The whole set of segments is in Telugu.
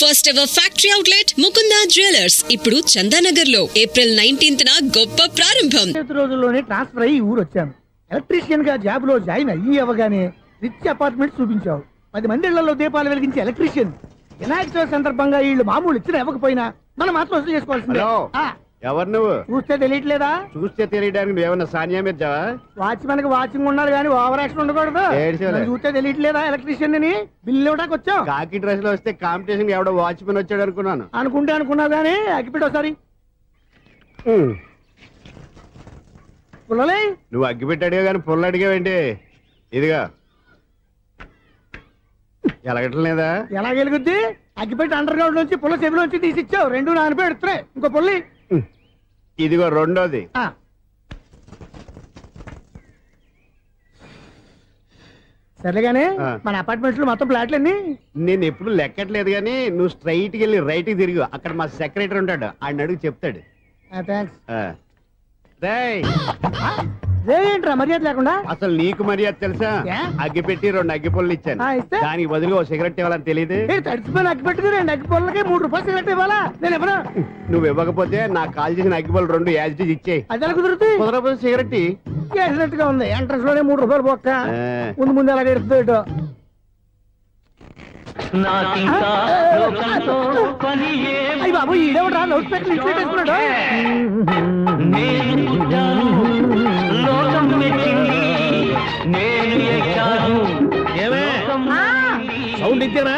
First ever factory outlet Mukunda jewellers ఇప్పుడు చందానగర్ లో ఏప్రిల్ 19th గొప్ప ప్రారంభం. రోజుల్లోనే ట్రాన్స్ఫర్ అయ్యి ఊరు వచ్చాను. ఎలక్ట్రీషియన్ గా జాబ్ లో జాయిన్ అయ్యి అవగానే రిచ్ అపార్ట్మెంట్ చూపించావు. 10 మంది ఇళ్లలో దీపాలు వెలిగించే ఎలక్ట్రీషియన్. వినాయక చవితి సందర్భంగా వీళ్ళు మామూలు ఇచ్చిన ఇవ్వకపోయినా మనం మాత్రం వసూలు చేసుకోవాల్సిందే. ఎవరు నువ్వు? చూస్తే తెలియట్లేదా? చూస్తే తెలియడానికి నువ్వేమన్నా సానియా మీర్జావా? వాచ్మెన్ కి వాచింగ్ ఉండాలి కానీ ఓవర్ యాక్షన్ ఉండకూడదు. చూస్తే తెలియట్లేదా ఎలక్ట్రీషియన్ అని? బిల్లు ఇవ్వడానికి వచ్చావు. కాకి డ్రెస్ లో వస్తే కాంపిటీషన్ ఎవడో వాచ్మెన్ వచ్చాడు అనుకున్నాను. అనుకున్నావు కానీ అగ్గిపెట్టి ఒకసారి పుల్లలే. నువ్వు అగ్గిపెట్టి అడిగా కానీ పుల్ల అడిగావేంటి? ఇదిగా ఎలగట్లేదా? ఎలా వెలుగుద్ది? అగ్గిపెట్టి అండర్ గ్రౌండ్ నుంచి పుల్ల చెవిలోంచి తీసిచ్చావు. 2 నానపై ఎడుతున్నాయి. ఇంకో పుల్లి ఇదిగో రెండోది. సరేగానే మన అపార్ట్మెంట్స్ లో మొత్తం ఫ్లాట్లు అన్ని నేను ఎప్పుడు లెక్కట్లేదు కానీ నువ్వు స్ట్రైట్ కి వెళ్ళి రైట్ కి తిరిగి అక్కడ మా సెక్రటరీ ఉంటాడు, ఆయన అడుగు చెప్తాడు. ఏంట్రా మర్యాద లేకుండా? అసలు నీకు మర్యాద తెలుసా? అగ్గి పెట్టి 2 అగ్గి పొల్లు ఇచ్చాను, దానికి బదులుగా ఓ సిగరెట్ ఇవ్వాలని తెలియదు. తడిచిపోయిన అగ్గి పెట్టుకు 2 అగ్గి పొల్లకి 3 రూపాయలు సిగరెట్ ఇవ్వాలా? నేను ఇవ్వను. నువ్వు ఇవ్వకపోతే నాకు కాల్ చేసిన అగ్గి పొల్లు 2 యాజిటీస్ ఇచ్చేయి. అది ఎలా కుదురుతుంది? కుదరకపోతే సిగరెట్ చేసినట్టుగా ఉంది. ఎంట్రన్స్ లోనే 3 రూపాయలు పోక్క ముందు అలా ఎడుతుంది. అయ్యి బాబు ఈడేవడా లౌడ్ స్పీకర్ ఇన్స్టేట్ చేసుకున్నాడు. సౌండ్ ఇచ్చారా?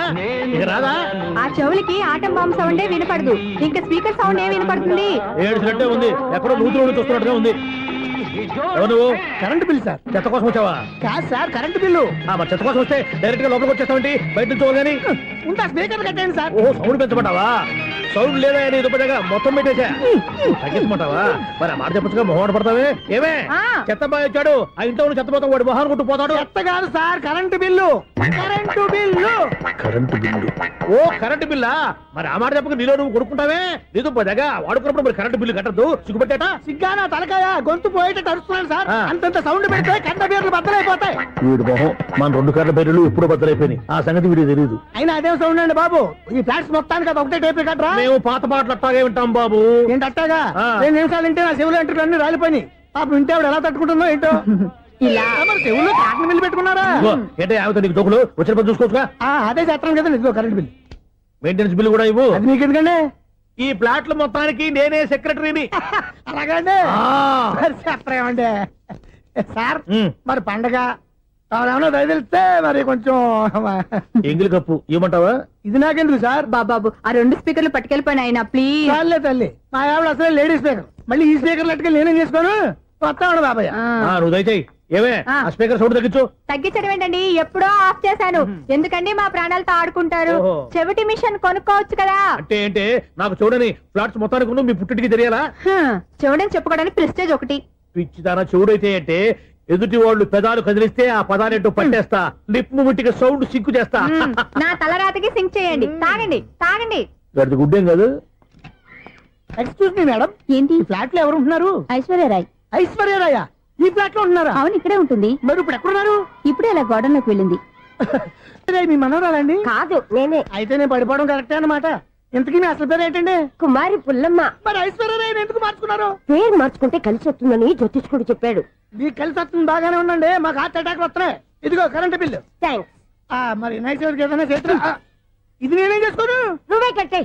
ఇక రాదా? ఆ చెవులకి ఆటం బాంబు సౌండే వినపడదు, ఇంకా స్పీకర్ సౌండ్ ఏ వినపడుతుంది? ఏడ్చినట్టే ఉంది, ఎక్కడో నూతులు చూస్తున్నట్టుగా ఉంది. ఎవరు నువ్వు? Current bill sir. చెత్త కోసం వచ్చావా? కాదు సార్, కరెంట్ బిల్లు. మరి చెత్త కోసం వస్తే డైరెక్ట్ గా లోపలికి వచ్చేస్తావంటి? బయట నుంచి కానీ ఉంటా స్పీకర్ కట్టండి సార్. ఓహో, సౌండ్ పెంచమంటావా? సౌండ్ లేదా నీ దుప్పటగా మొత్తం పెట్టేసా. తగ్గించమంటావా? మరి ఆ మాట చెప్పచ్చుగా, మొహం పడతావే. ఏమే చెత్త బాగా వచ్చాడు, ఆ ఇంట్లో చెత్త పోతాం, వాడు మొహాన్ని కొట్టు పోతాడు. చెత్త కాదు sir, current bill. Current bill. Current bill. ఓ కరెంటు బిల్లా? మరి ఆ మాట చెప్పక నీలో నువ్వు కొడుకుంటావే. నీతో పదగా వాడుకున్నప్పుడు మరి కరెంటు బిల్లు కట్టద్దు, సిగ్గుపెట్టేట. సిగ్గానా తలకాయ? గొంతు పోయేటట్టు అరుస్తున్నాను సార్. అంతంత సౌండ్ పెడితే కరెంట్ బిల్లు బద్దలైపోతాయి. వీడు మొహం మన 2 కరెంట్ బిల్లులు ఎప్పుడు బద్దలైపోయినాయి. ఆ సంగతి వీడికి తెలియదు. అయినా అదే సౌండ్ అండి బాబు. ఈ ఫ్లాట్స్ మొత్తానికి అది ఒకటే టైప్ కట్టరా? మేము పాత పాటలు అట్టాగే వింటాం బాబు. ఏంటి అట్టాగా? 2 నిమిషాలు వింటే నా చెవులు ఎంటర్ అన్ని రాలిపోయినాయి. పాప వింటే ఆవిడ ఎలా తట్టుకుంటుందో ఏంటో. ఇలా మరి చెవుల్లో కాటన్ బిల్లు పెట్టుకున్నారా? ఏంటే ఆమెతో నీకు దొక్కులు వచ్చిన పని చూసుకోవచ్చుగా. అదే చేస్తాను కదా. ఇదిగో కరెంట్ బిల్. మెయింటెనెన్స్ బిల్లు కూడా ఇవ్వు. అది మీకు ఎందుకండి? ఈ ప్లాట్ల మొత్తానికి నేనే సెక్రటరీని. అలాగండి. చెప్పరేమండి సార్. మరి పండగ ఏమన్నా దయదలిస్తే మరి కొంచెం ఎంగిలి కప్పు ఇవ్వమంటావా? ఇది నాకెందుకు సార్? బాబాబు ఆ 2 స్పీకర్లు పట్టుకెళ్ళిపోయిన ఆయన ప్లీజ్. చాలే తల్లి, మా ఆవిడ అసలు లేడీ స్పీకర్. మళ్ళీ ఈ స్పీకర్ లెట్టుకెళ్ళి నేనేం చేసుకోను. వస్తాడు బాబాయ్. నువ్వు దయచేయి. ఏమే ఆ స్పీకర్ సౌండ్ తగ్గించు. తగ్గించడం ఏంటండి, ఎప్పుడో ఆఫ్ చేశాను. ఎందుకండి మా ప్రాణాలతో ఆడుకుంటారు? చెవిటి మిషన్ కొనుక్కోవచ్చు కదా. అంటే ఏంటే నాకు చూడని ఫ్లాట్స్ మొత్తానికి మీ పుట్టింటికి తెలియాలా? చెవుడని చెప్పుకోవడానికి ప్రెస్టేజ్ ఒకటి. పిచ్చిదానా చెవుడైతే అంటే ఎదుటి వాళ్ళు పెదాలు కదిలిస్తే ఆ పదాలేంటో పట్టేస్తా, లిప్ ముట్టికి సౌండ్ సింకు చేస్తా. నా తలరాతకి సింక్ చేయండి. తాగండి తాగండి. గడిది గుడ్డేం కాదు. ఎక్స్క్యూజ్ మీ మేడం, ఏంటి? ఈ ఫ్లాట్ లో ఎవరు ఉంటున్నారు? ఐశ్వర్యరాయ్. ఐశ్వర్యరాయ ఈ ఫ్లాట్ లో ఉంటున్నారా? అవును, ఇక్కడే ఉంటుంది. మరి ఇప్పుడు ఎక్కడున్నారు? ఇప్పుడే అలా గోడంలోకి వెళ్ళింది. మీ మనవరాలండి? కాదు, నేనే. అయితే నేను పడిపోవడం కరెక్టే అన్నమాట. ఇంతకీ మీ అసలు పేరు ఏంటండి? కుమారి పుల్లమ్మ. మరి ఐశ్వర్యరాయని ఎందుకు మార్చుకున్నారు? పేరు మార్చుకుంటే కలిసి వస్తుందని జ్యోతిష్కుడు చెప్పాడు. మీకు కలిసి వస్తుంది, బాగానే ఉండండి. మాకు హార్ట్ అటాక్ వస్తున్నాయి. ఇదిగో కరెంట్ బిల్లు. థ్యాంక్స్. మరి నైట్ ఏదైనా చేతులు ఇది నేనేం చేసుకోను. నువ్వే కట్టే.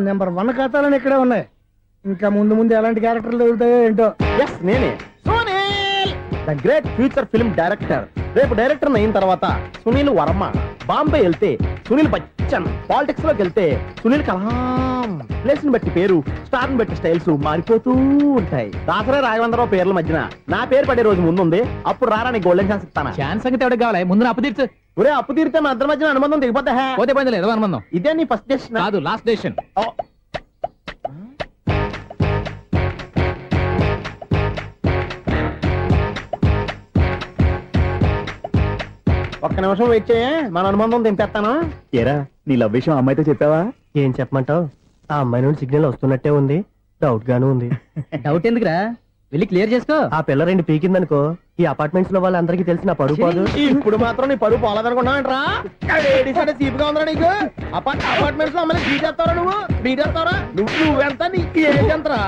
నెంబర్ 1 ఖాతాలని ఇక్కడే ఉన్నాయి. ఇంకా ముందు ఎలాంటి క్యారెక్టర్లు దొరుకుతాయో ఏంటో. నేనే the great future film director. రేపు డైరెక్టర్ అయిన తర్వాత సునీల్ వర్మ. బాంబే వెళ్తే సునీల్ బచ్చన్. పాలిటిక్స్ లోకి వెళ్తే సునీల్ కలాం. ప్లేస్ ని బట్టి పేరు, స్టార్ ని బట్టి స్టైల్స్ మారిపోతూ ఉంటాయి. దాసరా రాఘవేంద్రరావు పేర్ల మధ్యన నా పేరు పడే రోజు ముందుంది. అప్పుడు రారా నీ గోల్డెన్ ఛాన్స్ ఇస్తాను. ఛాన్స్ సంగతి ఎవరికి కావాలి? ముందు అప్పు తీర్చు. ఒరే అప్పు తీరితే మా ఇద్దరి మధ్యన అనుబంధం దిగిపోతా. పోతే పోయింది లేదు అనుబంధం. ఇదే నీ ఫస్ట్ డెసిషన్ కాదు, లాస్ట్ డెసిషన్. ఒక్క నిమిషం వెయిట్ చేయ, మన అనుబంధం దింపేస్తాను. ఏరా నీ లవ్ విషయం అమ్మాయితో చెప్పావా? ఏం చెప్పమంటావు? ఆ అమ్మాయి నుండి సిగ్నల్ వస్తున్నట్టే ఉంది, డౌట్ గాను ఉంది. డౌట్ ఎందుకురా? వెళ్ళి క్లియర్ చేసుకో. ఆ పిల్ల రెండు పీకిందనుకో ఈ అపార్ట్మెంట్స్ లో వాళ్ళందరికీ తెలిసిన పరుగు పోదు. ఇప్పుడు మాత్రం నీ పరుగు పోలేదనుకున్నావంటరా? చీప్ గా ఉందా నీకు? అపార్ట్మెంట్స్ లో అమ్మని బీటేస్తారా నువ్వెంత నీకు ఏంటంతరా?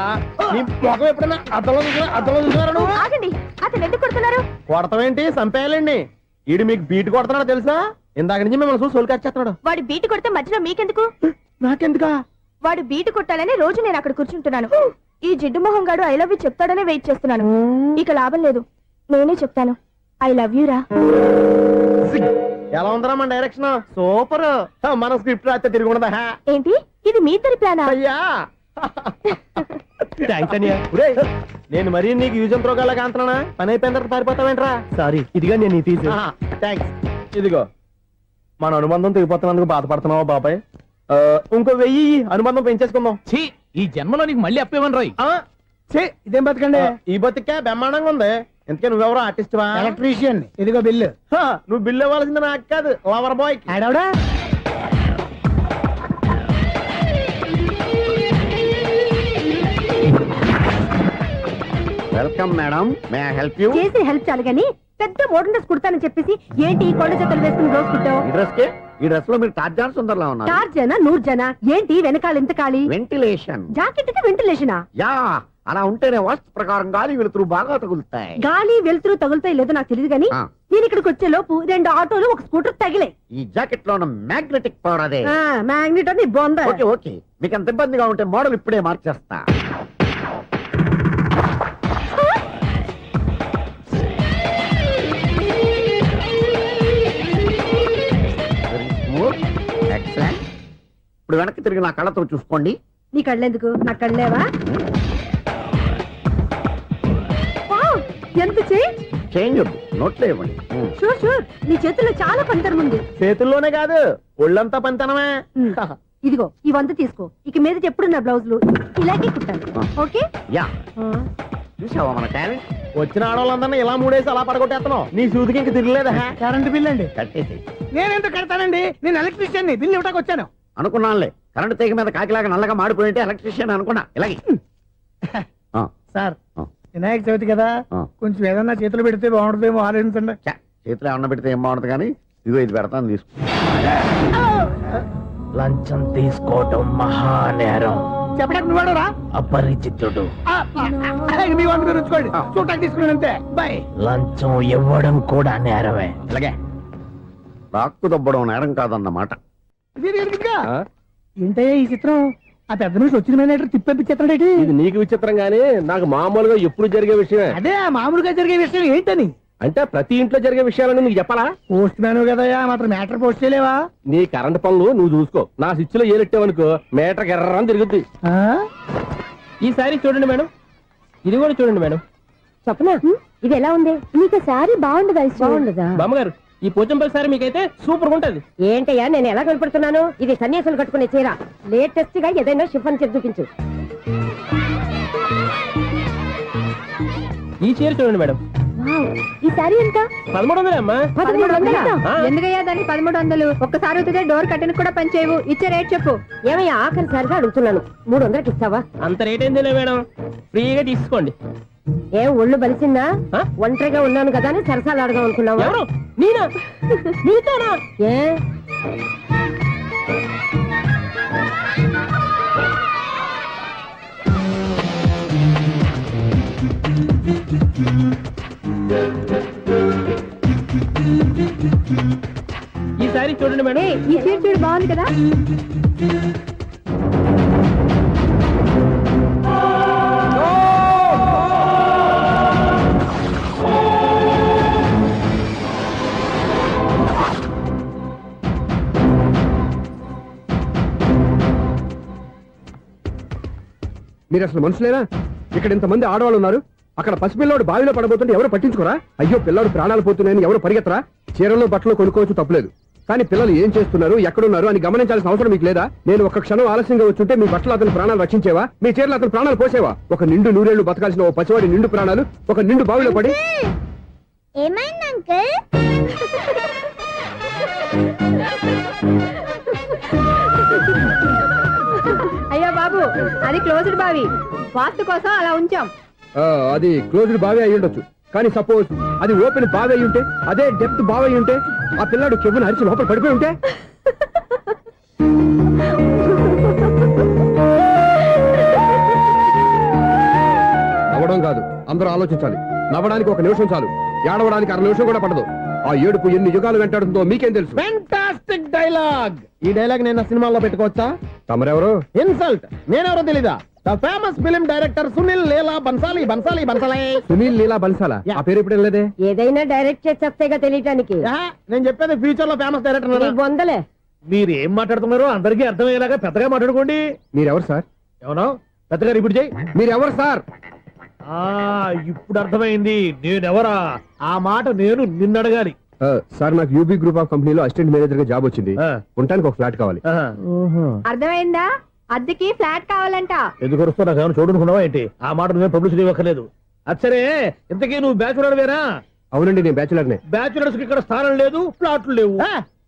నీ మొఖం ఎప్పుడైనా అద్దంలో చూసారా నువ్వు? ఆగండి, అతను ఎందుకు కొడుతున్నారు? కొడతావేంటి? చంపేయాలండి. ఈడు మీకు బీట్ కొడుతున్నాడు తెలుసా? ఇందాక నుంచి మిమ్మల్ని చూసి సోల్కొచ్చేస్తున్నాడు. వాడు బీటు కొడితే మధ్యలో మీకెందుకు? నాకెందుకా? వాడు బీటు కొట్టాలని రోజు నేను అక్కడ కూర్చుంటున్నాను. ఈ జిడ్డు మొహం గాడు ఐ లవ్ యూ చెప్తాడనే వెయిట్ చేస్తున్నాను. ఇక లాభం లేదు, నేనే చెప్తాను ఐ లవ్ యూ రా. ఎలా ఉందరా మన డైరెక్షన్? సూపర్. మన స్క్రిప్ట్ రాస్తే తిరిగి ఉండదా? ఏంటి ఇది మీ ఇద్దరి ప్లానా? అయ్యా థ్యాంక్స్ అనియా. నేను మరీ నీకు యూజ్ అంత రోగాలాగా అంటున్నా. పని అయిపోయిన తర్వాత పారిపోతావేంట్రా? సారీ, ఇదిగా నేను నీ తీసి. థ్యాంక్స్. ఇదిగో మన అనుబంధం తెగిపోతున్నందుకు బాధపడుతున్నావా బాబాయ్? ఇంకో 1000 అనుబంధం పెంచేసుకుందాం. ఛీ, ఈ జన్మలో నీకు మళ్ళీ అప్పేవన్ రాయ్. ఇదేం బతకండి. ఈ బతికే బ్రహ్మాండంగా ఉంది. ఎందుకే నువ్వెవరో ఆర్టిస్ట్ వా? ఎలక్ట్రీషియన్. ఇదిగో బిల్లు. నువ్వు బిల్లు ఇవ్వాల్సింది నాకు కాదు, లవర్ బాయ్. ఆడవడా? Welcome madam, may I help you? చేసి హెల్ప్ చాలు గాని పెద్ద మోడల్ డ్రెస్ కుడతానని చెప్పేసి ఏంటి ఈ కొండ జతలు వేసుకుని రోజు కుట్టావు? ఈ డ్రెస్ కే ఈ డ్రెస్ లో మీరు టార్జాన్ సుందర్లా ఉన్నారు. 4 జన 100 జన ఏంటి వెనకాల ఎంత ఖాళీ? వెంటిలేషన్. జాకెట్ కి వెంటిలేషనా? యా, అలా ఉంటేనే వాస్తు ప్రకారం గాలి వెలుతురు బాగా తగులుతాయి. గాలి వెలుతురు తగులుతాయి లేదో నాకు తెలియదు గాని ఆ. నేను ఇక్కడికి వచ్చే లోపు 2 ఆటోలు ఒక స్కూటర్ తగిలే. ఈ జాకెట్ లో ఉన్న మ్యాగ్నెటిక్ పవర్ అదే. మ్యాగ్నెట్ అని బొంద. ఓకే ఓకే, మీకు అంత ఇబ్బందిగా ఉంటే మోడల్ ఇప్పుడే మార్చేస్తా. ఎక్సలెంట్. ఇప్పుడు వెనక్కి తిరిగి నా కళ్ళతో చూసుకోండి. నీ కళ్ళెందుకు? నా కళ్ళేవా? వావ్, ఎంత చేంజ్. చేంజ్ వద్దు, నోట్లో ఇవ్వండి. షూర్ షూర్, నీ చేతుల్లో చాలా పంతరం ఉంది. చేతుల్లోనే కాదు ఒళ్ళంతా పంతనమే. ఇదిగో ఈ 100 తీసుకో. ఇక మీద ఎప్పుడు నా బ్లౌజులు ఇలాగే కుట్టాను. ఓకే? యా, చూసావా మన టాలెంట్? వచ్చిన ఆడవాళ్ళందరినీ ఇలా మూడేసి అలా పడగొట్టేస్తున్నావు. నీ సూదికి ఇంక తిరగలేదా? కరెంట్ బిల్ అండి. కట్టేసి. నేనెందుకు కడతానండి? నేను ఎలక్ట్రీషియన్ ని. బిల్ ఇవ్వడానికి వచ్చాను. అనుకున్నానులే, కరెంట్ తీగ మీద కాకిలాగా నల్లగా మాడిపోయింటే ఎలక్ట్రీషియన్ అనుకున్నా. ఇలాగే సార్, వినాయక చవితి కదా, కొంచెం ఏదన్నా చేతులు పెడితే బాగుంటుందేమో ఆలోచించండి. చేతిలో అన్న పెడితే ఏం బాగుంటుంది కానీ ఇదిగో ఇది పెడతాను, తీసుకో. లంచం తీసుకోవటం మహానేరం. చెప్పడానికి నువ్వాడరా? అపరిచితుడు. మీ వంట మీరు ఉంచుకోండి, చూడటానికి తీసుకున్నాను అంతే. బాయ్. లంచం ఇవ్వడం కూడా నేరమే. ఇలాగే రాక్కు దబ్బడం నేరం కాదన్నమాట. ఏంటయ్యా ఈ చిత్రం? ఆ పెద్ద నుంచి వచ్చిన మేనేటర్ తిప్పించేస్తాడేటి? ఇది నీకు విచిత్రం గానీ నాకు మామూలుగా ఎప్పుడు జరిగే విషయమే. అదే ఆ మామూలుగా జరిగే విషయం ఏంటని? అంటే ప్రతి ఇంట్లో జరిగే విషయాలను నీకు చెప్పాలా? పోస్ట్ మ్యాన్ కదయ్యా, మాత్రం మ్యాటర్ పోస్ట్ చేయలేవా? నీ కరెంట్ పనులు నువ్వు చూసుకో. నా స్విచ్ లో ఏలెట్టావనుకో మీటర్ ఎర్రని తిరుగుద్ది. ఈసారి చూడండి మేడం, ఇది కూడా చూడండి మేడం. చెప్పనా? ఇది ఎలా ఉంది? నీకు సారీ బాగుండదా? బాగుండదా? బామ్మగారు, ఈ పోచంపల్లి సారీ మీకైతే సూపర్ ఉంటుంది. ఏంటయ్యా నేను ఎలా కనపడుతున్నాను? ఇది సన్యాసులు కట్టుకునే చీర. లేటెస్ట్ గా ఏదైనా షిఫన్ చేసి చూపించు. ఈ చీర చూడండి మేడం. ఈ సారీ ఎంత? 1300 అమ్మా. 1300? ఎందుకయ్యా దానికి 1300? ఒక్కసారి అవుతుందే డోర్ కట్టెన్ కూడా పనిచేయవు. ఇచ్చే రేట్ చెప్పు. ఏమయ్యా ఆఖరిసారిగా అడుగుతున్నాను, 300కి ఇస్తావా? అంత రేట్ ఏందిలే మేడం, ఫ్రీగా తీసుకోండి. ఏం ఒళ్ళు బలిసిందా? ఒంటరిగా ఉన్నాను కదా అని సరసాలు అడదాం అనుకున్నావా? ఎవరు? నేనా? నీతోనా? ఏ ఈ సారీ చూడండి మేడం. ఈ చీర చూడు, బాగుంది కదా? మీరు అసలు మనుషులేనా? ఇక్కడ ఇంతమంది ఆడవాళ్ళు ఉన్నారు, అక్కడ పసిపిల్లాడు బావిలో పడబోతుంటే ఎవరు పట్టించుకోరా? అయ్యో పిల్లాడు ప్రాణాలు పోతున్నాయని ఎవరు పరిగెత్తరా? చీరలు బట్టలు కొనుక్కోవచ్చు, తప్పలేదు. కానీ పిల్లలు ఏం చేస్తున్నారు, ఎక్కడున్నారు అని గమనించాల్సిన అవసరం మీకు లేదా? నేను ఒక క్షణం ఆలస్యంగా వచ్చుంటే మీ బట్టలు అతని ప్రాణాలు రక్షించేవా? మీ చీరలు అతని ప్రాణాలు పోసేవా? ఒక నిండు 100 ఏళ్లు బతకాల్సిన ఓ పసివాడి నిండు ప్రాణాలు ఒక నిండు బావిలో పడి. ఏమైంది అంకుల్? అయ్యో బాబు, అది క్లోజ్డ్ బావి, వాస్తు కోసం అలా ఉంచాం. అది క్లోజ్డ్ బావి అయి ఉండొచ్చు కానీ సపోజ్ అది ఓపెన్ బావి అయి ఉంటే, అదే డెప్త్ బావి అయి ఉంటే, ఆ పిల్లాడు కెవ్వును అరిచి లోపల పడిపోయి ఉంటే, నవ్వడం కాదు, అందరూ ఆలోచించాలి. నవ్వడానికి 1 నిమిషం చాలు, ఏడవడానికి 1/2 నిమిషం కూడా పడదు. ఆ ఏడుపు ఎన్ని యుగాలు వెంటాడుతుందో మీకేం తెలుసు? Fantastic dialogue. ఈ డైలాగ్ నేను సినిమాలో పెట్టుకోవచ్చా? తమరెవరు? ఇన్సల్ట్. నేనెవరో తెలీదా? The famous film director Sunil Leela Bhansali. Bhansali Bhansali Sunil Leela బన్సాలా? ఆ పేరు ఇప్పుడు లేదే. ఏదైనా డైరెక్ట్ చేసి చెప్తేగా తెలియటానికి. నేను చెప్పేది ఫ్యూచర్ లో ఫేమస్ డైరెక్టర్. బొందలే. మీరు ఏం మాట్లాడుతున్నారో అందరికీ అర్థమయ్యేలాగా పెద్దగా మాట్లాడుకోండి. మీరెవరు సార్? ఏమన్నా పెద్దగా రిపీట్ చేయి. మీరెవరు సార్? ఇప్పుడు అర్థమైంది నేనెవరా. ఆ మాట నేను నిన్ను అడగాలి. సార్, నాకు యూబీ గ్రూప్ ఆఫ్ కంపెనీలో అసిస్టెంట్ మేనేజర్ గా జాబ్ వచ్చింది. ఉండటానికి ఒక ఫ్లాట్ కావాలి. అర్థమైందా? అద్దెకి ఫ్లాట్ కావాలంట. ఎందుకు వస్తున్నా నాకు ఏమైనా చూడనుకున్నావా ఏంటి? ఆ మాట నువ్వే పబ్లిసిటీ ఇవ్వక్కర్లేదు. అచ్చరే, ఇంతకీ నువ్వు బ్యాచులర్ వేరా? అవునండి, నేను బ్యాచులర్ నే. బ్యాచులర్స్ కి ఇక్కడ స్థానం లేదు, ప్లాట్లు లేవు.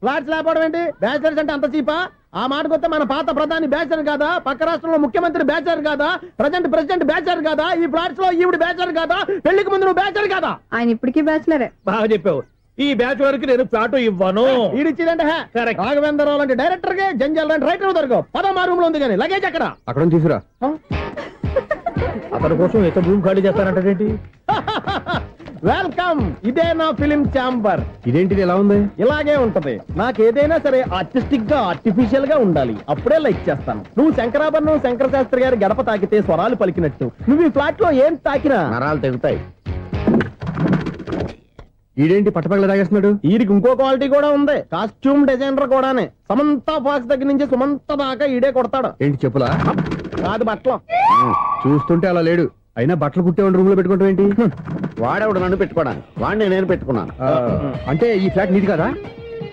ఫ్లాట్స్ లేకపోవడం ఏంటి? బ్యాచిలర్స్ అంటే అంత చీపా? ఆ మాటకొస్తే మన పాత ప్రధాని బ్యాచర్ కాదా? పక్క రాష్ట్రంలో ముఖ్యమంత్రి బ్యాచర్ కాదా? ప్రెసిడెంట్ బ్యాచర్ కాదా? ఈ ఫ్లాట్స్ లో ఈవిడ బ్యాచర్ కాదా? పెళ్లికి ముందు నువ్వు బ్యాచర్ కాదా? ఆయన ఇప్పటికీ బ్యాచులరే. బాగా చెప్పావు. ఈ బ్యాచులర్ కి నేను ప్లాట్ ఇవ్వను. ఈడిచ్చిందంటే Correct. రాఘవేంద్రరావు లాంటి డైరెక్టర్ గా జంజల్ లాంటి రైటర్ దొరకవు. పదమా రూమ్ లో ఉంది కానీ లగేజ్ అక్కడ. అక్కడ తీసుకురా. అతని కోసం ఎంత భూమి ఖాళీ చేస్తానంటే వెల్కమ్. ఇదే నా ఫిలిం ఛాంబర్. ఇదేంటిది ఎలా ఉంది? ఇలాగే ఉంటది. నాకు ఏదైనా సరే ఆర్టిస్టిక్ గా ఆర్టిఫిషియల్ గా ఉండాలి, అప్పుడే లైక్ చేస్తాను. నువ్వు శంకరాభరణం శంకర శాస్త్రి గారి గడప తాకితే స్వరాలు పలికినట్టు నువ్వు ఈ ఫ్లాట్ లో ఏం తాకినా నరాలు తెగుతాయి. ఈడేంటి పట్టపగల తాగేస్తున్నాడు? వీరికి ఇంకో క్వాలిటీ కూడా ఉంది. కాస్ట్యూమ్ డిజైనర్ కూడానే. సమంత ఫాక్స్ దగ్గర నుంచి సుమంత దాకా ఈడే కొడతాడు. ఏంటి చెప్పులా? కాదు బట్టలు. చూస్తుంటే అలా లేడు. అయినా బట్టలు కుట్టేవాడి రూమ్ లో పెట్టుకుంటాం ఏంటి? వాడేవాడు నన్ను పెట్టుకోవడానికి, వాడిని నేను పెట్టుకున్నాను. అంటే ఈ ఫ్లాట్ నీది కదా?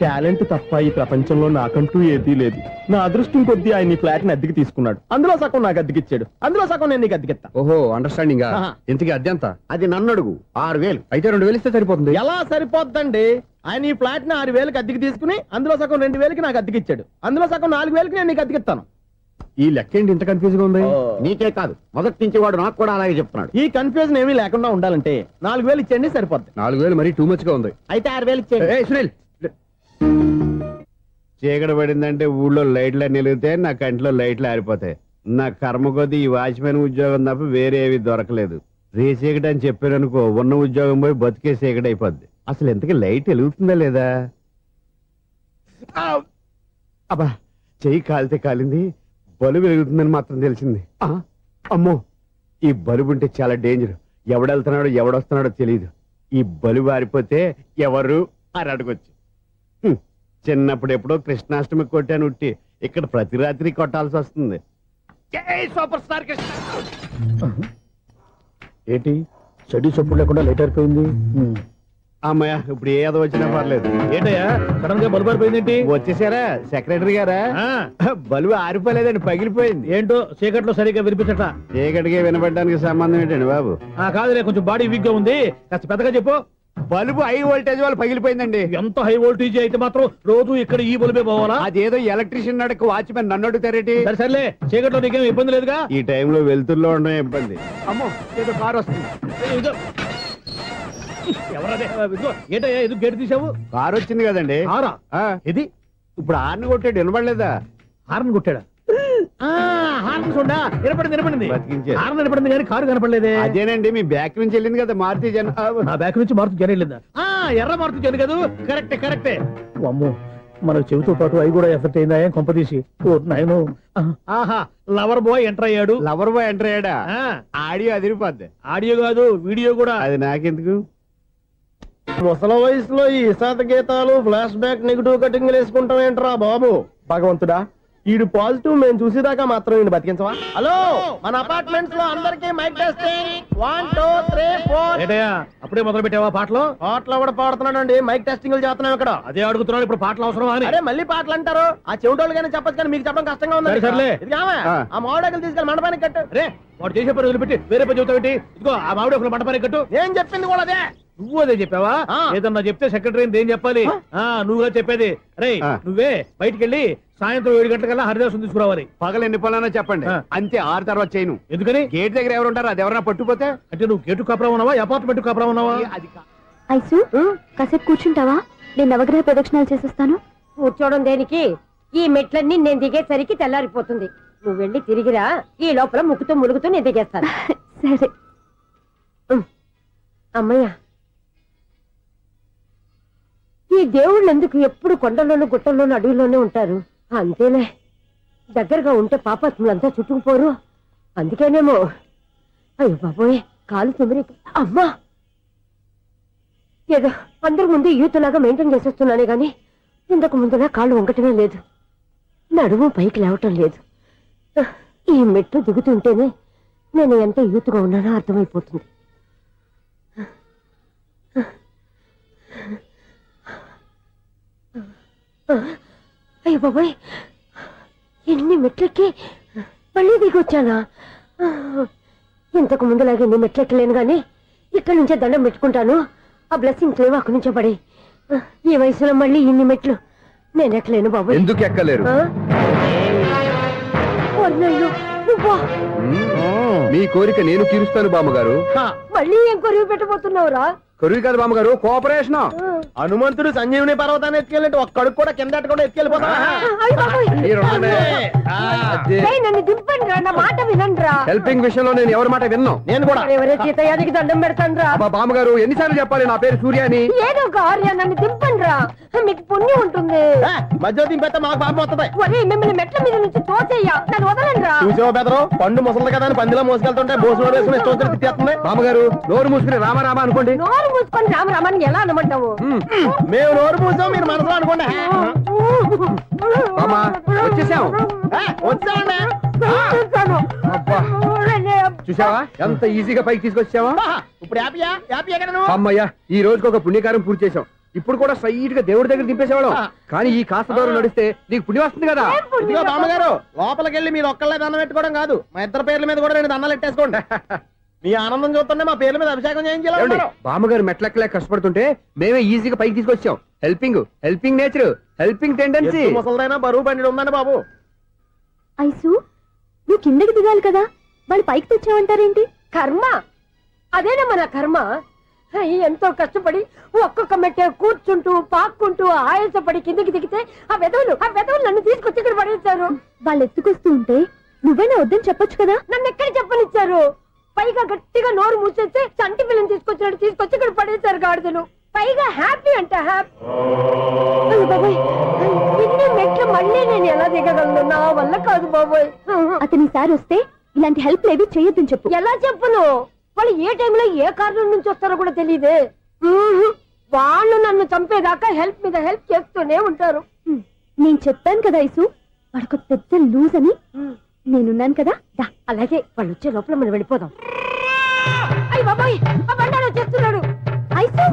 టాలెంట్ తప్ప ఈ ప్రపంచంలో నాకంటూ ఏదీ లేదు. నా అదృష్టం కొద్దీ ఆయన ఈ ఫ్లాట్ ని అద్దెకి తీసుకున్నాడు. అందులో సగం నాకు అద్దెకిచ్చాడు, అందులో సగం నేను నీకు అద్దెకిస్తా. ఓహో, అండర్స్టాండింగ్. ఆహా. ఇంతకీ అద్దె ఎంత? అది నన్ను అడుగు. 6,000. అయితే 2,000 ఇస్తే సరిపోతుంది. ఎలా సరిపోద్దండి? ఆయన ఈ ఫ్లాట్ ని 6,000కి అద్దెకి తీసుకుని అందులో సగం 2,000కి నాకు అద్దెకిచ్చాడు, అందులో సగం 4,000కి నేను నీకు అద్దెకిస్తాను. ఈ లెక్క ఏంటి ఇంత కన్ఫ్యూజ్ గా ఉంది? నీకే కాదు, మొదటి నుంచి వాడు నాకు కూడా అలాగే చెప్తున్నాడు. ఈ కన్ఫ్యూజన్ ఏమీ లేకుండా ఉండాలంటే 4,000 ఇచ్చేయండి, సరిపోద్ది. 4,000 మరీ టూ మచ్ గా ఉంది. అయితే 6,000 ఇచ్చేయండి. ఏయ్ సునీల్, చీకటి పడిందంటే ఊళ్ళో లైట్లు అన్ని వెలిగితే నా కంటిలో లైట్లు ఆరిపోతాయి. నా కర్మ కొద్దీ ఈ వాచ్మెన్ ఉద్యోగం తప్ప వేరే ఏవి దొరకలేదు. రే చీకటి అని చెప్పారనుకో, ఉన్న ఉద్యోగం పోయి బతికే చీకటి అయిపోద్ది. అసలు ఎంతకీ లైట్ వెలుగుతుందా లేదా? అబ్బా, చెయ్యి కాలితే కాలింది, బలుబు వెలుగుతుందని మాత్రం తెలిసింది. అమ్మో, ఈ బలుబు ఉంటే చాలా డేంజర్. ఎవడెళ్తున్నాడో ఎవడొస్తున్నాడో తెలియదు. ఈ బలుబు ఆరిపోతే ఎవరు అని అడగొచ్చు. చిన్నప్పుడు ఎప్పుడో కృష్ణాష్టమి కొట్టాను ఉట్టి, ఇక్కడ ప్రతి రాత్రి కొట్టాల్సి వస్తుంది. జై సూపర్ స్టార్ కృష్ణ. ఏంటి చెడు చెప్పుడు లేకుండా లేట్ అయిపోయింది. అమ్మయ్య, ఇప్పుడు ఏదో వచ్చినా పర్లేదు. ఏంటయ్యా సడన్ గా బల్బు అయిపోయింది ఏంటి? వచ్చేసారా సెక్రటరీ గారా? బలుబు ఆరిపోలేదండి, పగిలిపోయింది. ఏంటో చీకట్లో సరిగ్గా వినిపించట. చీకటికి వినపడడానికి సంబంధం ఏంటండి బాబు? కాదులే, కొంచెం బాడీ వీక్ గా ఉంది, కాస్త పెద్దగా చెప్పు. బల్బు హై వోల్టేజ్ వాళ్ళు పగిలిపోయిందండి. ఎంత హై వోల్టేజ్ అయితే మాత్రం రోజు ఇక్కడ ఈ బల్బే పోవాలా? అదేదో ఎలక్ట్రీషియన్ నడక వాచ్మెన్ నన్ను అడుగుతారేటి? సరే సర్లే, చీకట్లో నీకేం ఇబ్బంది లేదుగా? ఈ టైంలో వెళ్తుల్లో ఉండడం ఇబ్బంది. అమ్మో, ఏదో కారు వస్తుంది. ఇదో. ఎవరదే? ఇదిగో, ఏంటయ్యా ఇది గేట్ తీసావు? కారు వచ్చింది కదండి. కారా? ఇది ఇప్పుడు ఆర్ని కొట్టాడు, వినపడలేదా? హార్న్ కొట్టాడా? హార్న్ చూడా వినపడింది. బతికించారు. హార్న్ వినపడింది కానీ కారు కనపడలేదే. అదేనండి, మీ బ్యాక్ నుంచి వెళ్ళింది కదా మారుతి జన. నా బ్యాక్ నుంచి మారుతు జన వెళ్ళిందా? ఎర్ర మారుతు జన కదా? కరెక్టే. అమ్మో, మన చెవితో పాటు అవి కూడా ఎఫెక్ట్ అయిందా కొంపదీసి? నాయను. ఆహా, లవర్ బాయ్ ఎంటర్ అయ్యాడు. లవర్ బాయ్ ఎంటర్ అయ్యాడా? ఆడియో అదిరిపోద్ది. ఆడియో కాదు, వీడియో కూడా. అది నాకెందుకు? ముసల వయసులో ఈ ఇసాత గీతాలు, ఫ్లాష్ బ్యాక్, నెగిటివ్ కటింగ్ వేసుకుంటాం ఏంట్రా బాబు? భగవంతుడా, ఈడు పాజిటివ్ మేము చూసేదాకా మాత్రం ఈయన బతికించవా? హలో, మన అపార్ట్మెంట్స్ లో అందరికీ మైక్ టెస్టింగ్. 1 2 3 4. ఏంటయ్యా అప్పుడే మొదలు పెట్టావా పాటలు? పాటలు కూడా పాడుతున్నాడు అండి, మైక్ టెస్టింగ్ చేస్తున్నాం ఇక్కడ. అదే అడుగుతున్నాడు, ఇప్పుడు పాటలు అవసరమా అని. అరే మళ్ళీ పాటలు అంటారు, ఆ చెవిటోళ్ళు కానీ చెప్పచ్చు కానీ మీకు చెప్పడం కష్టంగా ఉంది. సర్లే. ఇది ఆ మామిడాకులు తీసుకెళ్ళి మండపానికి కట్టు. రే, వాడు చేసే పని వదిలిపెట్టి వేరే పని చెబుతావేంటి? ఇదిగో ఆ మామిడి ఒకరు మంటపానికి కట్టు. నేను చెప్పింది కూడా అదే. నువ్వు అదే చెప్పావా? ఆ. ఏదన్నా చెప్తే సెక్రటరీ ఏం చెప్పాలి? నువ్వుగా చెప్పేది. రే, ఆ. నువ్వే బయటికి వెళ్ళి సాయంత్రం 7 గంటలకల్లా హరిదాసుని తీసుకురావాలి. పగలు ఎన్ని పనులన్నా చెప్పండి, ఆ. అంతే 6 తర్వాత చేయను. ఎందుకని? గేట్ దగ్గర ఎవరు ఉంటారు, అది ఎవరన్నా పట్టుపోతే అంటే నువ్వు గేటు కాపురం ఉన్నావా, అపార్ట్మెంట్ కాపురం ఉన్నావా? అది ఐసు కాసేపు కూర్చుంటావా? నేను నవగ్రహ ప్రదక్షిణాలు చేసేస్తాను. కూర్చోవడం దేనికి? ఈ మెట్లన్నీ నేను దిగేసరికి తెల్లారిపోతుంది. నువ్వు వెళ్ళి తిరిగిరా, ఈ లోపల ముక్కుతూ ములుగుతూ నేను దిగేస్తాను. సరే. అమ్మయ్య, ఈ దేవుళ్ళు ఎందుకు ఎప్పుడు కొండల్లోనూ గుట్టల్లోనూ అడవిలోనే ఉంటారు? అంతేలే, దగ్గరగా ఉంటే పాపాత్ములంతా చుట్టుకుపోరు. అందుకేనేమో. అయ్యో బాబోయ్, కాలు తిమిరి. అమ్మా, ఏదో అందరి ముందు యూత్లాగా మెయింటైన్ చేసేస్తున్నానే గాని ఇంతకు ముందులా కాళ్ళు వంకటమే లేదు, నడుము పైకి లేవటం లేదు. ఈ మెట్టు దిగుతుంటేనే నేను ఎంత యూత్గా ఉన్నానో అర్థమైపోతుంది. అయ్యో బాబాయ్, ఎన్ని మెట్లెక్కి మళ్ళీ దిగొచ్చానా? ఇంతకు ముందులాగే ఎన్ని మెట్లెక్కలేను గాని ఇక్కడి నుంచే దండం పెట్టుకుంటాను. ఆ బ్లెస్సింగ్ లేవు అక్కడి నుంచే పడి. ఈ వయసులో మళ్ళీ ఇన్ని మెట్లు నేను ఎక్కలేను బాబు. ఎందుకు ఎక్కలేరు? నువ్వా? మీ కోరిక నేను తీరుస్తాను బామ్మగారు. మళ్ళీ ఏం కొరివి పెట్టబోతున్నావురా? కొరువు కాదు బామ్మగారు, కోఆపరేషన్. హనుమంతుడు సంజీవుని పర్వతాన్ని ఎత్తుకెళ్ళినట్టు ఒక్కడికి కూడా కింద కూడా ఎత్తుకెళ్ళిపోతా. అయ్య బాబోయ్. ఏయ్, నన్ను దింపండి రా, నా మాట వినండి రా. హెల్పింగ్ విషయంలో నేను ఎవరి మాట విన్నాను. నేను కూడా. ఎవరే సీతయ్యానికి దండం పెడతాను రా. అబ్బా బామ్మగారు, ఎన్నిసార్లు చెప్పాలి నా పేరు సూర్య అని? ఏదో ఒక ఆర్య, నన్ను దింపండి రా, మీకు పుణ్యం ఉంటుంది. మధ్యలో దింపేస్తే మాకు పాపం వస్తుంది. ఒరే, మిమ్మల్ని మెట్ల మీద నుంచి తోసేయ్యా, నన్ను వదలండి రా. చూసావా బెదరు, పండు ముసలి కదా అని పందిలో మోసుకెళ్తుంటే భోజనం వేసుకుని ఇష్టం తిట్టేస్తుంది. బామ్మగారు, నోరు మూసుకుని రామారామా అనుకోండి. నోరు మూసుకొని రామరామాన్ని ఎలా అనమంటావు? మేము నోరు పూసాం, మీరు మనసులో అనుకోండి. బామ్మ, వచ్చేసాం. వచ్చామండి. అబ్బా, చూసావా ఎంత ఈజీగా పైకి తీసుకొచ్చావా? ఇప్పుడు హ్యాపీయా? హ్యాపీయా కదా నువ్వు? అమ్మయ్యా, ఈ రోజుకి ఒక పుణ్యకారం పూర్తి చేసాం. ఇప్పుడు కూడా స్ట్రైట్ గా దేవుడి దగ్గర దింపేసేవాళ్ళం. కానీ ఈ కాస్త దూరం నడిస్తే నీకు పుణ్యం వస్తుంది కదా. ఇదిగో బామ్మగారు, లోపలికి వెళ్ళి మీరు ఒక్కళ్ళే దండం పెట్టుకోవడం కాదు, మా ఇద్దరు పేర్ల మీద కూడా 2 దండాలు పెట్టేసుకోండి. మీ ఆనందం చూస్తుంటే మా పేర్ల మీద అభిషేకం చేయించాలి. బామ్మగారు మెట్లెక్కలే కష్టపడుతుంటే మేమే ఈజీగా పైకి తీసుకొచ్చాం. Helping nature, helping tendency. ముసలిదైనా బరువు బండి ఉందండి బాబు. ఐసు నువ్వు కిందకి దిగాలి కదా, వాళ్ళు పైకి తెచ్చావంటారేంటి? కర్మ, అదేనమ్మా నా కర్మ. ఎంతో కష్టపడి ఒక్కొక్క మెట్ట కూర్చుంటూ పాక్కుంటూ ఆయాసపడి కిందకి దిగితే ఆ వెధవులు నన్ను తీసుకొచ్చి ఇక్కడ పడేశారు. వాళ్ళు ఎత్తుకొస్తూ ఉంటే నువ్వైనా వద్దని చెప్పొచ్చు కదా. నన్ను ఎక్కడ చెప్పనిచ్చారు? పైగా గట్టిగా నోరు మూసేస్తే చంటి పిల్లని తీసుకొచ్చినట్టు తీసుకొచ్చి ఇక్కడ పడేశారు గాడిదలు. పైగా హ్యాపీ అంట హ్యాపీ. అయ్యో బాబోయ్, ఇన్ని మెట్లు మళ్ళీ నేను ఎలా దిగగలను? నా వల్ల కాదు బాబోయ్. అతని సార్ వస్తే ఇలాంటి హెల్ప్ లేవి చేయొద్దని చెప్పు. ఎలా చెప్పును? వాళ్ళు ఏ టైంలో ఏ కారణం నుంచి వస్తారో కూడా తెలియదే. వాళ్ళు నన్ను చంపేదాకా హెల్ప్ మీద హెల్ప్ చేస్తూనే ఉంటారు. నేను చెప్పాను కదా ఐసు, వాడొక పెద్ద లూజ్ అని. నేనున్నాను కదా, దా. అలాగే, వాళ్ళు వచ్చే లోపల మనం వెళ్ళిపోదాం. అయ్య బాబాయ్, ఆ బండారు వచ్చేస్తున్నాడు. Ice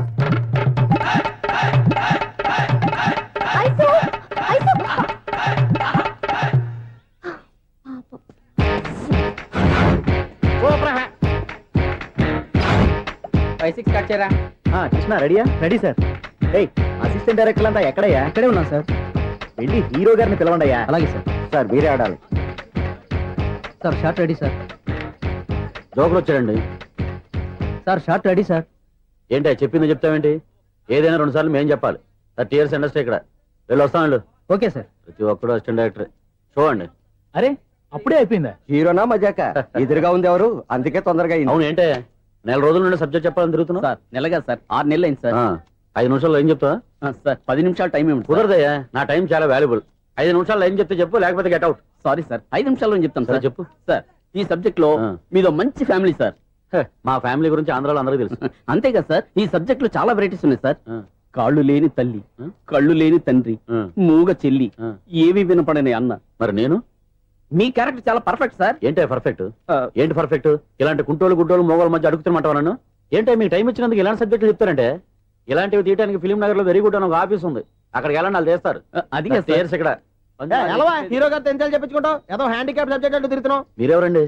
ice ice. 5-6 కట్ చేయరా. కృష్ణ రెడీయా? Ready sir. ఏయ్, అసిస్టెంట్ డైరెక్టర్ అంతా ఎక్కడయ్యా? ఇక్కడే ఉన్నాం సార్. వెళ్ళి హీరో గారిని పిలవండి అయ్యా. అలాగే సార్. సార్ మీరే ఆడాలి సార్. Short ready sir. జోకులు వచ్చాడండి సార్. Short ready sir. ఏంటి చెప్పింది చెప్తావేంటి? ఏదైనా 2 సార్లు మేం చెప్పాలి. 30 years ఇండస్ట్రీ ఇక్కడ. వెళ్ళి వస్తాం వెళ్ళు. Okay sir. ప్రతి ఒక్కడు అసిస్టెంట్ డైరెక్టర్. చూడండి. అరే, అప్పుడే అయిపోయిందా? హీరోనా మజాక? ఎదురుగా ఉంది ఎవరు, అందుకే తొందరగా అయింది. అవును, ఏంటే 4 రోజుల నుండి సబ్జెక్ట్ చెప్పాలని తిరుగుతున్నా? సార్ నెలగా సార్, 6 నెలలు అయింది సార్. 5 నిమిషాల్లో ఏం చెప్తా సార్? 10 నిమిషాలు టైం ఏమి కుదరదయ్యా, నా టైం చాలా వాల్యుబుల్. 5 నిమిషాల్లో ఏం చెప్తే చెప్పు, లేకపోతే గెట్ అవుట్. సారీ సార్, 5 నిమిషాల్లో చెప్తాను సార్. చెప్పు సార్, ఈ సబ్జెక్ట్ లో మీదో మంచి ఫ్యామిలీ సార్. మా ఫ్యామిలీ గురించి ఆంధ్రాలో అందరికీ తెలుసు. అంతే కదా సార్, ఈ సబ్జెక్ట్ లో చాలా వెరైటీస్ ఉన్నాయి సార్. కాళ్ళు లేని తల్లి, కళ్ళు లేని తండ్రి, మూగ చెల్లి, ఏవి వినపడని అన్న. మరి నేను? మీ క్యారెక్టర్ చాలా పర్ఫెక్ట్ సార్. ఏంటే పర్ఫెక్ట్? ఏంటి పర్ఫెక్ట్? ఇలాంటి కుంటోలు గుడ్డోలు మోగోల మధ్య అడుగుతున్నమాట నన్ను. ఏంటంటే మీకు టైం ఇచ్చినందుకు ఇలాంటి సబ్జెక్టులు చెప్తారంటే? ఇలాంటివి తీయడానికి ఫిలిం నగర్ లో వెరీ గుడ్ అని ఒక ఆఫీస్ ఉంది, అక్కడికి వెళ్ళండి, వాళ్ళు చేస్తారు. అది ఇక్కడ హీరో గారు తెంచాలి చెప్పించుకుంటాం. ఏదో హ్యాండిక్యాప్ సబ్జెక్ట్ అంటూ తిరుగుతున్నాం. మీరెవరండి?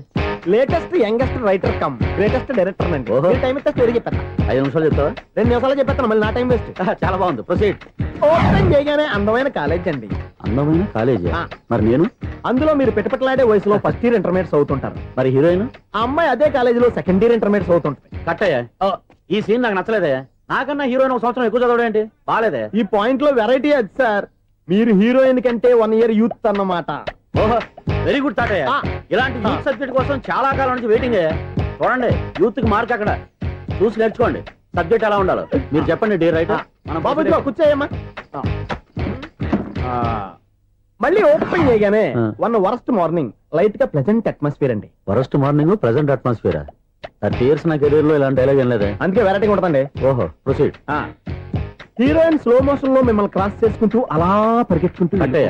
Latest youngest writer cum greatest director అండి. టైం ఇస్తే స్టోరీ చెప్పేస్తా. 5 నిమిషాలు చెప్తావా? 2 నిమిషాలు చెప్పేస్తాను, మళ్ళీ నా టైం వేస్ట్. చాలా బాగుంది, ప్రొసీడ్. ఓపెన్ చేయగానే అందమైన కాలేజ్ అండి. అందమైన కాలేజీ ఆ. మరి నేను అందులో మీరు పెట్టుపట్లాడే వయసులో ఫస్ట్ ఇయర్ ఇంటర్మీడియట్స్ అవుతుంటారు. మరి హీరోయిన్ ఆ అమ్మాయి అదే కాలేజీలో సెకండ్ ఇయర్ ఇంటర్మీడియట్స్ అవుతుంటది. కట్టయ్యా ఈ సీన్ నాకు నచ్చలేదే. నాకన్నా హీరోయిన్ ఒక సంవత్సరం ఎక్కువ చదవడం ఏంటి బాలేదే. ఈ పాయింట్ లో వెరైటీ అది సార్. మీరు హీరోయిన్ కంటే 1 year యూత్ అన్నమాట. ఓహో వెరీ గుడ్ తాటయ్య. ఆ. ఇలాంటి యూత్ సబ్జెక్ట్ కోసం చాలా కాలం నుంచి వెయిటింగ్. చూడండి యూత్ కి మార్క్ అక్కడ చూసి నేర్చుకోండి సబ్జెక్ట్ ఎలా ఉండాలో. మీరు చెప్పండి డీ రైట్. మనం బాబు ఇదిగో కూర్చోయమ్మా. మళ్ళీ ఓపెన్ చేయగానే ఆ. వరస్ట్ మార్నింగ్ లైట్ గా ప్లెజెంట్ అట్మాస్ఫియర్ అండి. First morning present atmosphere 30 years నా కెరీర్ లో ఇలాంటి డైలాగ్ ఏం లేదే. అందుకే వెరైటీగా ఉంటుందండి. ఓహో ప్రొసీడ్. హీరోయిన్ స్లో మోషన్ లో మిమ్మల్ని క్రాస్ చేసుకుంటూ అలా పరిగెత్తుకుంటూ కట్టయ్య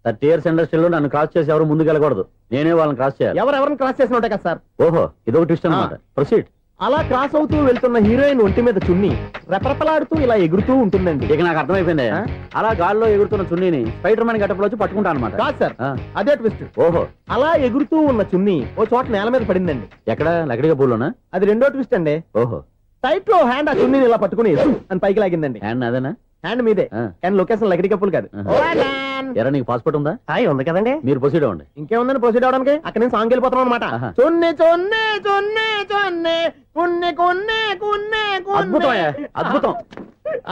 30 years ఇండస్ట్రీలో నన్ను క్రాస్ చేసి ఎవరు ముందుకు వెళ్ళకూడదు. నేనే వాళ్ళని క్రాస్ చేయాలి. ఎవరెవరిని క్రాస్ చేసిన ఉంటాయి కదా సార్. ఓహో ఇదొక ట్విస్ట్ అన్నమాట. ప్రొసీడ్. అలా క్రాస్ అవుతూ వెళ్తున్న హీరోయిన్ ఒంటి మీద చున్ని రెపరెపలాడుతూ ఇలా ఎగురుతూ ఉంటుందండి. ఇక నాకు అర్థమైపోయింది. ఆ? అలా గాల్లో ఎగురుతున్న చున్నీని స్పైడర్ మ్యాన్ గట్టపులో వచ్చి పట్టుకుంటా అనమాట. కాదు సార్, అదే ట్విస్ట్. ఓహో అలా ఎగురుతూ ఉన్న చున్ని ఓ చోట నేల మీద పడిందండి. ఎక్కడ లకడిగా పూలోనా? అది రెండో ట్విస్ట్ అండి. ఓహో టైట్ లో హ్యాండ్ ఆ చున్నీని ఇలా పట్టుకుని అని పైకి లాగిందండి. హ్యాండ్ అదేనా? హ్యాండ్ మీదే ఆ. కానీ లొకేషన్ లకడి కప్పులు కాదు. ఎరా నీకు పాస్పోర్ట్ ఉందా? హాయ్ ఉంది కదండి. మీరు ప్రొసీడ్ అవ్వండి. ఇంకేముందని ప్రొసీడ్ అవడానికి అక్కడ నుంచి సాంగ్ వెళ్ళిపోతాం అనమాట. ఆహా. చున్ని చున్ని చున్ని చున్ని కున్ని కున్ని కున్ని అద్భుతం అయ్యా, అద్భుతం.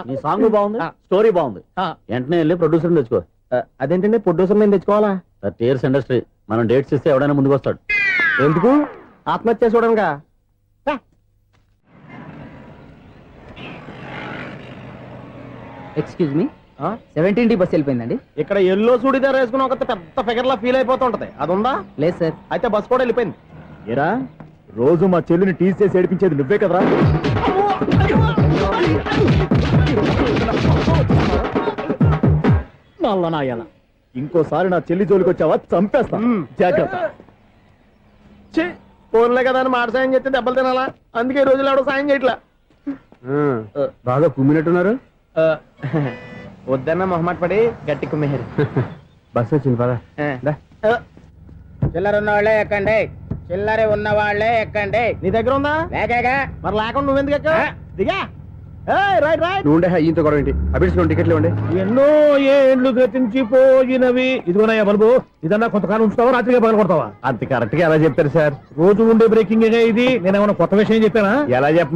నీ సాంగ్ బాగుంది, స్టోరీ బాగుంది. వెంటనే వెళ్ళి ప్రొడ్యూసర్ తెచ్చుకో. అదేంటండి ప్రొడ్యూసర్ నేను తెచ్చుకోవాలా? 30 years ఇండస్ట్రీ మనం డేట్స్ ఇస్తే ఎవడైనా ముందుకు వస్తాడు. ఎందుకు? ఆత్మహత్య చూడనుగా. Excuse me 17D bus వెళ్ళిపోయిందండి. ఇక్కడ ఎల్లో చూడిదార్ వేసుకుని ఒక పెద్ద ఫిగర్ లా ఫీల్ అయిపోతుంటది. అది ఉందా? లేదు సార్. అయితే బస్ కూడా వెళ్ళిపోయింది. ఏరా రోజు మా చెల్లిని టీస్ చేసి ఏడిపించేది నువ్వే కదరా? నల్ల నాయాల ఇంకోసారి నా చెల్లి జోలికి వచ్చావా చంపేస్తా. జాగ్రత్త. ఫోన్లే కదా అని మాట సాయం చేస్తే దెబ్బలు తినాలా? అందుకే ఈ రోజులు ఎవడో సాయం చేయట్లా. బాగా కుమ్మినట్టున్నారు. వద్దన్న మొహమాట పడి గట్టి కుమ్మేరు. బస్ వచ్చింది పద. చిల్లర ఉన్న వాళ్ళే ఎక్కండి. చిల్లర ఉన్న వాళ్ళే ఎక్కండి. నీ దగ్గర ఉందా? లేకగా మరి లేకుండా నువ్వెందుకు ఎక్క? దిగా. Right right. నువ్వు ఉండే ఈయంతో గొడవ ఏంటి? అభిడ్స్ టికెట్లు ఇవ్వండి. ఎన్నో ఏండ్లు గతించిపోయినవి. ఇదిగోనయ్యా బల్బు, ఇదన్నా కొంతకాలం ఉంచుతావా రాత్రిగా పగల కొడతావా? అంత కరెక్ట్ గా ఎలా చెప్పారు సార్? రోజు ఉండే బ్రేకింగ్ ఇది. నేనేమన్నా కొత్త విషయం చెప్పానా? ఎలా చెప్ప